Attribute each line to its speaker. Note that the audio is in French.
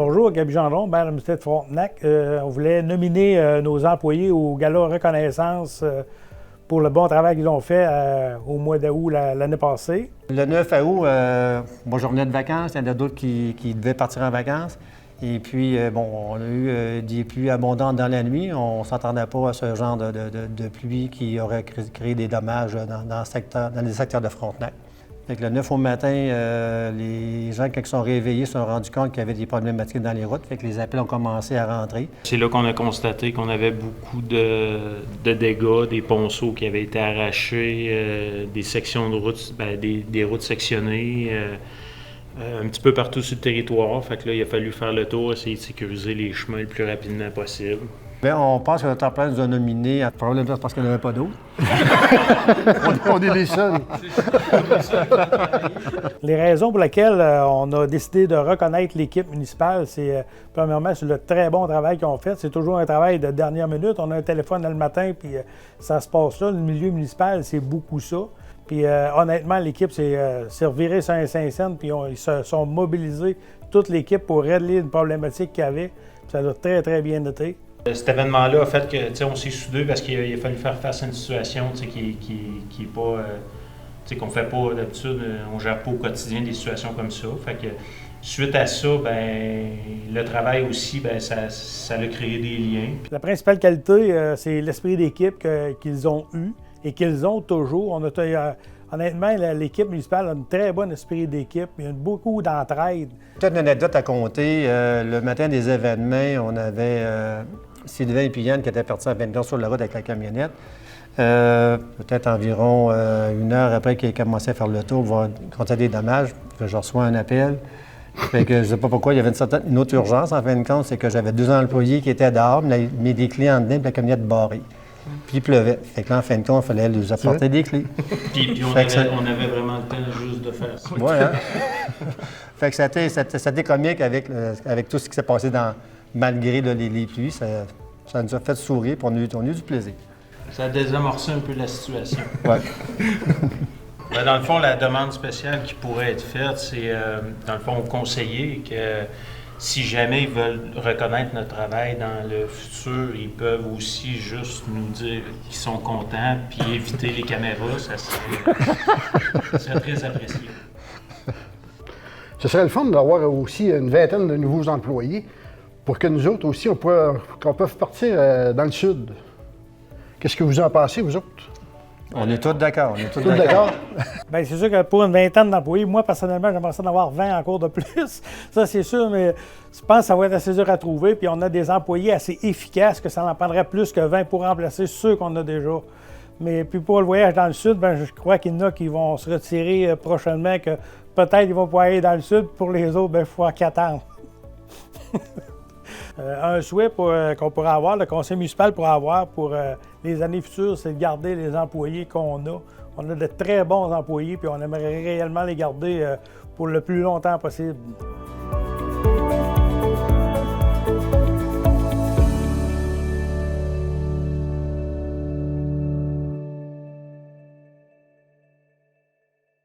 Speaker 1: Bonjour, Gaby Gendron, maire de l'Université de Frontenac. On voulait nominer nos employés au gala reconnaissance pour le bon travail qu'ils ont fait au mois d'août l'année passée.
Speaker 2: Le 9 août, moi je revenais de vacances, il y en a d'autres qui devaient partir en vacances. Et puis, on a eu des pluies abondantes dans la nuit. On ne s'attendait pas à ce genre de pluie qui aurait créé des dommages dans les secteurs de Frontenac. Fait que le 9 au matin, les gens, quand ils sont réveillés, se sont rendus compte qu'il y avait des problématiques dans les routes. Fait que les appels ont commencé à rentrer.
Speaker 3: C'est là qu'on a constaté qu'on avait beaucoup de dégâts, des ponceaux qui avaient été arrachés, des sections de routes, des routes sectionnées, un petit peu partout sur le territoire. Fait que là, il a fallu faire le tour, essayer de sécuriser les chemins le plus rapidement possible.
Speaker 2: Bien, on pense que notre emploi nous a nominés, probablement parce qu'on n'avait pas d'autres.
Speaker 4: on est les seuls.
Speaker 1: Les raisons pour lesquelles on a décidé de reconnaître l'équipe municipale, c'est premièrement sur le très bon travail qu'ils ont fait. C'est toujours un travail de dernière minute. On a un téléphone le matin, puis ça se passe là. Le milieu municipal, c'est beaucoup ça. Puis honnêtement, l'équipe s'est revirée sur un Saint-Saëns, puis ils se sont mobilisés, toute l'équipe, pour régler une problématique qu'il y avait. Puis ça a très, très bien été.
Speaker 3: Cet événement-là a fait que, on s'est soudés parce qu'il a fallu faire face à une situation qui est pas, qu'on ne fait pas d'habitude, on ne gère pas au quotidien des situations comme ça. Fait que suite à ça, le travail aussi, ça a créé des liens.
Speaker 1: La principale qualité, c'est l'esprit d'équipe qu'ils ont eu et qu'ils ont toujours. Honnêtement, l'équipe municipale a un très bon esprit d'équipe. Il y a beaucoup d'entraide.
Speaker 2: Peut-être une anecdote à compter. Le matin des événements, on avait Sylvain et Yann qui étaient partis en 24 sur la route avec la camionnette. Peut-être environ une heure après qu'ils aient commencé à faire le tour, voir compter des dommages, que je reçois un appel. Fait que je ne sais pas pourquoi, il y avait une autre urgence en fin de compte, c'est que j'avais 2 employés qui étaient dehors, mais des clients dedans, puis la camionnette barrée. Puis il pleuvait. Fait que là, en fin de compte, il fallait leur apporter des clés.
Speaker 3: Puis on avait vraiment le temps juste de faire ça.
Speaker 2: Oui, hein? Fait que c'était comique avec tout ce qui s'est passé malgré les pluies. Ça nous a fait sourire, puis on a eu du plaisir.
Speaker 3: Ça a désamorcé un peu la situation.
Speaker 2: Oui.
Speaker 3: Dans le fond, la demande spéciale qui pourrait être faite, c'est, dans le fond, aux conseillers que si jamais ils veulent reconnaître notre travail dans le futur, ils peuvent aussi juste nous dire qu'ils sont contents puis éviter les caméras. Ça serait très apprécié.
Speaker 4: Ce serait le fun d'avoir aussi une vingtaine de nouveaux employés pour que nous autres aussi, qu'on puisse partir dans le sud. Qu'est-ce que vous en pensez, vous autres?
Speaker 2: On est tous d'accord.
Speaker 4: Tous d'accord?
Speaker 1: Bien, c'est sûr que pour une vingtaine d'employés, moi, personnellement, j'aimerais ça en avoir 20 encore de plus. Ça, c'est sûr, mais je pense que ça va être assez dur à trouver. Puis on a des employés assez efficaces que ça en prendrait plus que 20 pour remplacer ceux qu'on a déjà. Mais puis pour le voyage dans le sud, je crois qu'il y en a qui vont se retirer prochainement, que peut-être ils vont pouvoir aller dans le sud. Pour les autres, il faut qu'attendre. Un souhait qu'on pourrait avoir, le conseil municipal pourrait avoir pour les années futures, c'est de garder les employés qu'on a. On a de très bons employés, puis on aimerait réellement les garder pour le plus longtemps possible.